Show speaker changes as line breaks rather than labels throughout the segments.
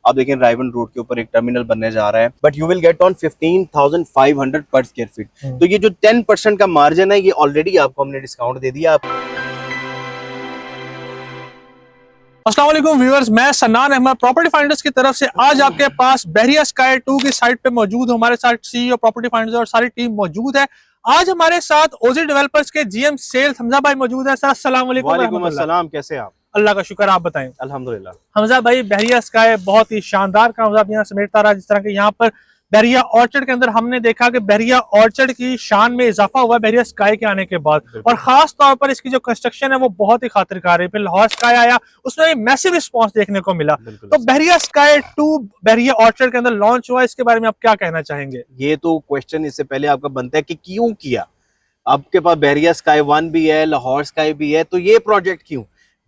आप देखें रायवन रोड के ऊपर एक टर्मिनल बनने जा रहा है, but you will get on 15,500 पर स्क्वायर फीट। तो ये जो 10% का मार्जिन है, ये ऑलरेडी आपको हमने डिस्काउंट दे दिया।
अस्सलाम वालेकुम व्यूअर्स, मैं सन्नान अहमद प्रॉपर्टी फाइंडर्स की तरफ से आज आपके पास बहरिया स्काई 2 की साइट पे मौजूद हूं। हमारे साथ सीईओ प्रॉपर्टी फाइंडर्स और सारी टीम मौजूद है। आज हमारे साथ ओजी डेवलपर्स के जीएम सेल्स हमजा भाई मौजूद है। सर अस्सलाम वालेकुम।
वालेकुम अस्सलाम, कैसे आप?
अल्लाह का शुक्र, आप बताएं।
अल्हम्दुलिल्लाह।
हमजा भाई, बहरिया स्काई बहुत ही शानदार कामयाब यहाँ समेटता रहा। जिस तरह के यहाँ पर बहरिया ऑर्चर्ड के अंदर हमने देखा कि बहरिया ऑर्चर्ड की शान में इजाफा हुआ बहरिया स्काई के आने के बाद, और खास तौर पर इसकी जो कंस्ट्रक्शन है वो बहुत ही खातिरकार है। फिर लाहौर स्काई आया, उसमें मैसिव रिस्पांस देखने को मिला। तो बहरिया स्काई 2 बहरिया ऑर्चर्ड के अंदर लॉन्च हुआ, इसके बारे में आप क्या कहना चाहेंगे?
ये तो क्वेश्चन इससे पहले आपका बनता है कि क्यों किया। आपके पास बहरिया स्काई 1 भी है, लाहौर स्काई भी है, तो ये प्रोजेक्ट क्यों?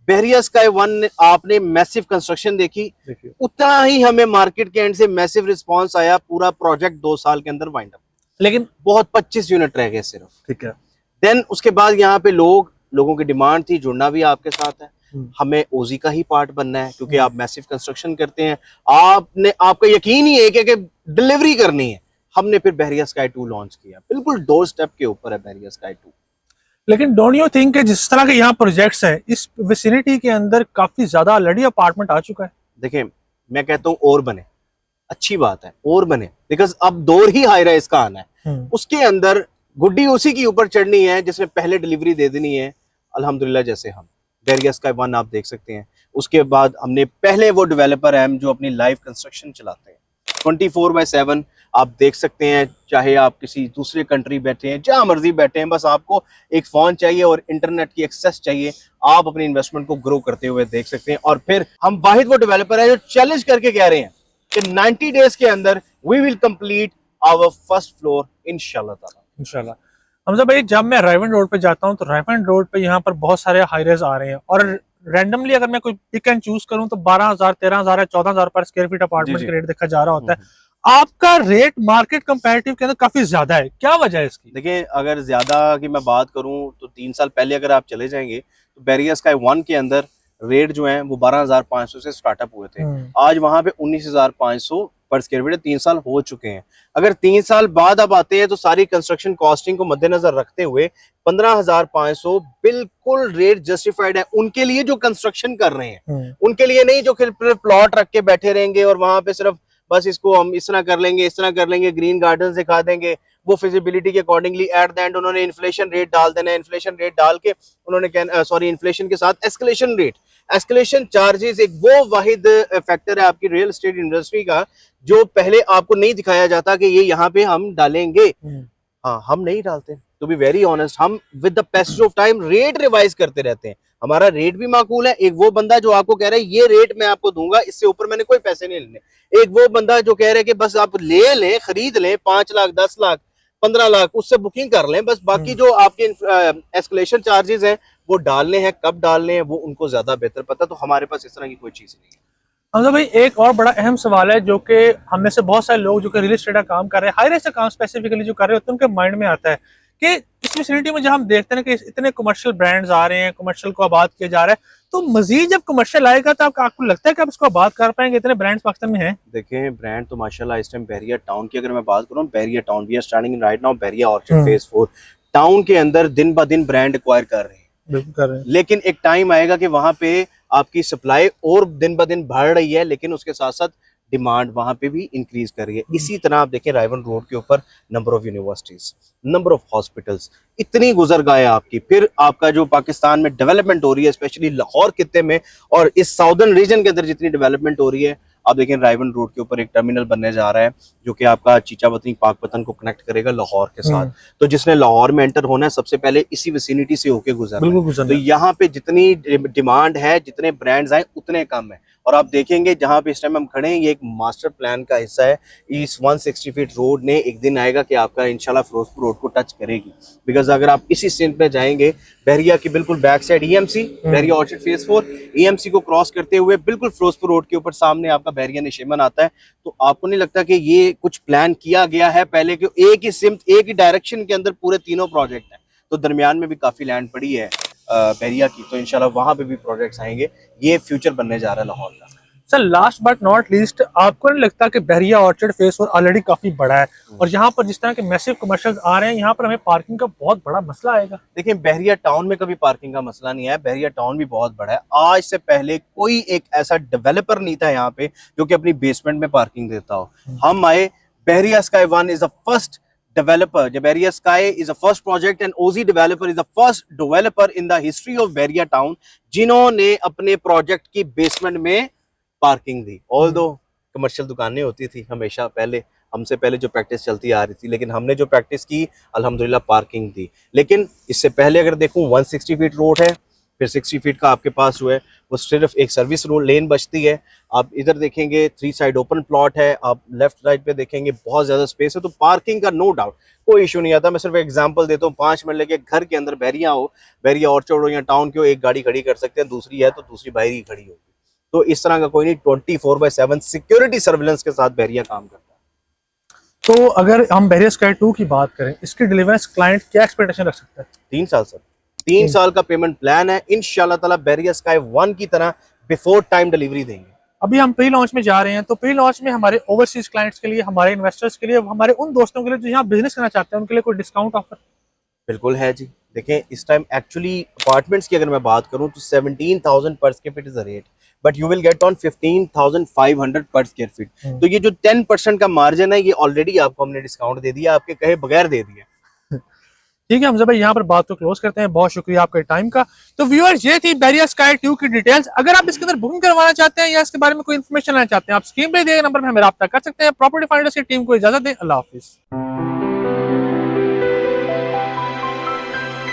बहरिया स्काई 1 आपने मैसिव कंस्ट्रक्शन देखी, उतना ही हमें मार्केट के एंड से मैसिव रिस्पांस आया। पूरा प्रोजेक्ट 2 साल के अंदर वाइंड अप, लेकिन बहुत 25 यूनिट रह गए सिर्फ। ठीक है। देन उसके बाद यहाँ पे लोगों की डिमांड थी, जुड़ना भी आपके साथ है, हमें ओजी का ही पार्ट बनना है क्योंकि आप मैसिव कंस्ट्रक्शन करते हैं। आपका यकीन ही है कि डिलीवरी करनी है। हमने फिर बहरिया स्काई 2 लॉन्च किया, बिल्कुल डोर स्टेप के ऊपर है बहरिया स्काई 2।
लेकिन डोंट यू थिंक कि जिस तरह के यहाँ प्रोजेक्ट्स हैं, इस विसिनिटी के अंदर काफी ज्यादा ऑलरेडी अपार्टमेंट आ चुका है।
देखें, मैं कहता हूँ और बने, अच्छी बात है, और बने, बिकॉज अब दौर ही हाई राइज का आना है। उसके अंदर गुड्डी उसी के ऊपर चढ़नी है जिसने पहले डिलीवरी दे देनी है। अल्हम्दुलिल्लाह, जैसे हम बहरिया स्काई 1 आप देख सकते हैं, उसके बाद हमने पहले वो डेवलपर हैं जो अपनी लाइव कंस्ट्रक्शन चलाते हैं 24/7। आप देख सकते हैं, चाहे आप किसी दूसरे कंट्री बैठे हैं, जहां मर्जी बैठे हैं, बस आपको एक फोन चाहिए और इंटरनेट की एक्सेस चाहिए, आप अपनी इन्वेस्टमेंट को ग्रो करते हुए देख सकते हैं। और फिर हम वाहिद वो डेवलपर है जो चैलेंज करके कह रहे हैं कि 90 डेज के अंदर we will complete our first floor इंशाल्लाह।
हमजा भाई, जब मैं रायवन रोड पे जाता हूँ तो रायवन रोड पे यहाँ पर बहुत सारे हाईरेज आ रहे हैं, और रैंडमली अगर मैं कोई पिक एंड चूज करूँ तो 12,000, 13,000 या 14,000 पर स्क्वायर फीट अपार्टमेंट का रेट देखा जा रहा होता है। आपका रेट मार्केट कंपैरेटिव के अंदर काफी ज्यादा है, क्या वजह है इसकी?
देखिए, अगर ज्यादा की मैं बात करूं तो 3 साल पहले अगर आप चले जाएंगे तो बहरिया स्काई 1 के अंदर रेट जो है वो 12,500 से स्टार्टअप हुए थे। आज वहां पे 19,500 पर स्क्वायर फीट। 3 साल हो चुके हैं। अगर 3 साल बाद अब आते हैं तो सारी कंस्ट्रक्शन कॉस्टिंग को मद्देनजर रखते हुए 15,500 बिल्कुल रेट जस्टिफाइड है उनके लिए जो कंस्ट्रक्शन कर रहे हैं, उनके लिए नहीं जो प्लॉट रख के बैठे रहेंगे और वहां पे सिर्फ बस इसको हम इस तरह कर लेंगे, ग्रीन गार्डन दिखा देंगे। वो फिजिबिलिटी के अकॉर्डिंगली एट द एंड उन्होंने इन्फ्लेशन रेट डाल देना है। इन्फ्लेशन रेट डाल के उन्होंने इन्फ्लेशन के साथ एस्केलेशन चार्जेस एक वो वाहिद फैक्टर है आपकी रियल एस्टेट इंडस्ट्री का जो पहले आपको नहीं दिखाया जाता कि ये यहाँ पे हम डालेंगे। हाँ, हम नहीं डालते, टू बी वेरी ऑनेस्ट। हम with the passage of time rate revise करते रहते हैं। हमारा रेट भी माकूल है। एक वो बंदा जो आपको कह रहा है ये रेट मैं आपको दूंगा, इससे ऊपर मैंने कोई पैसे नहीं लेने। एक वो बंदा जो कह रहा है कि बस आप ले लें, खरीद लें, 5 लाख, 10 लाख, 15 लाख, उससे बुकिंग कर लें, बस बाकी जो आपके एस्केलेशन चार्जेस हैं वो डालने हैं, कब डालने हैं वो उनको ज्यादा बेहतर पता। तो हमारे पास इस तरह की कोई चीज नहीं है।
हमजा भाई, एक और बड़ा अहम सवाल है जो कि हम में से बहुत सारे लोग जो कि रियल एस्टेट का काम कर रहे हैं, हाई रेंज का काम स्पेसिफिकली जो कर रहे होते हैं, उनके माइंड में आता है कि इस फैसिलिटी में जब हम देखते हैं कि इतने कमर्शियल ब्रांड्स आ रहे हैं, कमर्शियल को आबाद किया जा रहा है, तो मजीद जब कमर्शियल आएगा तो आपको लगता है कि आप इसको आबाद कर पाएंगे? इतने ब्रांड्स पाकिस्तान में हैं।
देखें, ब्रांड तो माशाल्लाह इस टाइम बहरिया टाउन की अगर मैं बात करूं, Bahria town we are standing in right now Bahria orchard phase 4 town के अंदर दिन ब दिन ब्रांड एक्वायर कर रहे हैं। लेकिन एक टाइम आएगा कि वहां पे आपकी सप्लाई और दिन ब दिन बढ़ रही है, लेकिन उसके साथ साथ डिमांड वहां पे भी इंक्रीज कर रही है। इसी तरह आप देखें रायवन रोड के ऊपर number of universities, number of hospitals इतनी गुजर गए आपकी। फिर आपका जो पाकिस्तान में डेवलपमेंट हो रही है, स्पेशली लाहौर खित्ते में और इस साउदर्न रीजन के अंदर जितनी डेवलपमेंट हो रही है, आप देखें रायवन रोड के ऊपर एक टर्मिनल बनने जा रहा है जो कि आपका चीचावतनी पाकपतन को कनेक्ट करेगा लाहौर के साथ। तो जिसने लाहौर में एंटर होना है सबसे पहले इसी विसिनिटी से होके गुजरना। तो यहाँ पे जितनी डिमांड है, जितने ब्रांड्स आए उतने कम है। और आप देखेंगे जहां पे इस टाइम हम खड़े हैं, ये एक मास्टर प्लान का हिस्सा है। इस 160 फीट रोड ने एक दिन आएगा कि आपका इंशाल्लाह फिरोजपुर रोड को टच करेगी। बिकॉज अगर आप इसी स्टैंड पे जाएंगे, बहरिया की बिल्कुल बैक साइड ईएमसी, बहरिया ऑर्चर्ड फेज 4 ईएमसी को क्रॉस करते हुए बिल्कुल फिरोजपुर रोड के ऊपर सामने आपका बहरिया निशेमन आता है। तो आपको नहीं लगता कि ये कुछ प्लान किया गया है पहले कि एक ही सिम्त, एक ही डायरेक्शन के अंदर पूरे तीनों प्रोजेक्ट हैं? तो दरमियान में भी काफी लैंड पड़ी है बहरिया की, तो इंशाल्लाह वहां पे भी प्रोजेक्ट्स आएंगे। ये फ्यूचर बनने जा रहा है लाहौर का।
Sir last but not least, आपको नहीं लगता कि बहरिया ऑर्चर्ड फेस ऑलरेडी काफी बड़ा है और यहाँ पर जिस तरह के मैसिव कमर्शियल्स आ रहे हैं, यहाँ पर हमें पार्किंग का बहुत बड़ा मसला आएगा?
देखिए, बहरिया टाउन में कभी पार्किंग का मसला नहीं है। बहरिया टाउन भी बहुत बड़ा है। आज से पहले कोई एक ऐसा डेवलपर नहीं था यहाँ पे जो कि अपनी बेसमेंट में पार्किंग देता हो। हम आए, Bahria sky one is the first developer. The Bahria Sky is the first project and OZ Developer is the first developer in the history of Bahria Town जिन्होंने अपने प्रोजेक्ट की बेसमेंट में पार्किंग दी। Although commercial दुकानें होती थी हमेशा, पहले हमसे पहले जो प्रैक्टिस चलती आ रही थी, लेकिन हमने जो प्रैक्टिस की अल्हम्दुलिल्लाह पार्किंग दी। लेकिन इससे पहले अगर देखूं 160 फीट रोड है, फिर 60 फीट का आपके पास हुआ है, वो सिर्फ एक सर्विस रोड लेन बचती है। आप इधर देखेंगे 3 साइड ओपन प्लॉट है, आप लेफ्ट राइट पे देखेंगे बहुत ज्यादा स्पेस है, तो पार्किंग का नो डाउट कोई इशू नहीं आता। मैं सिर्फ एग्जांपल देता हूँ, 5 मिनट लेके घर के अंदर बहरिया हो, बहरिया ऑर्चर्ड हो या टाउन के हो, एक गाड़ी खड़ी कर सकते हैं, दूसरी है तो दूसरी बाहर ही खड़ी होगी। तो इस तरह का कोई नहीं, 24/7 सिक्योरिटी सर्विलेंस के साथ बहरिया काम करता है।
तो अगर हम बहरिया स्काई 2 की बात करें, इसकी डिलीवरेंस क्लाइंट क्या एक्सपेक्टेशन रख सकता है?
3 साल सर, 3 साल का पेमेंट प्लान है। इंशाल्लाह ताला बहरिया स्काई 1 की तरह बिफोर टाइम डिलीवरी देंगे।
अभी हम प्री लॉन्च में जा रहे हैं, तो प्री लॉन्च में हमारे ओवरसीज क्लाइंट्स के लिए, हमारे इन्वेस्टर्स के लिए, हमारे उन दोस्तों के लिए जो यहाँ बिजनेस करना चाहते हैं, उनके लिए कोई डिस्काउंट ऑफर?
बिल्कुल है जी। देखें, इस टाइम एक्चुअली अपार्टमेंट्स की अगर मैं बात करूं तो 17,000 पर square feet is the rate, but you will get on 15,500 पर स्क्वायर फीट। तो ये जो 10% का मार्जिन है, ये ऑलरेडी आपको हमने डिस्काउंट दे दिया, आपके कहे बगैर दे दिया।
ठीक है हमजा भाई, यहाँ पर बात को क्लोज करते हैं। बहुत शुक्रिया आपके टाइम का। तो व्यूअर्स, ये थी बहरिया स्काई 2 की डिटेल्स। अगर आप इसके अंदर बुकिंग करवाना चाहते हैं या इसके बारे में कोई इन्फॉर्मेशन लेना चाहते हैं, आप स्क्रीन पे दिए गए नंबर पर हमें रब्ता कर सकते हैं। प्रॉपर्टी फाइंडर्स की टीम को इजाजत दें। अल्लाह हाफिज।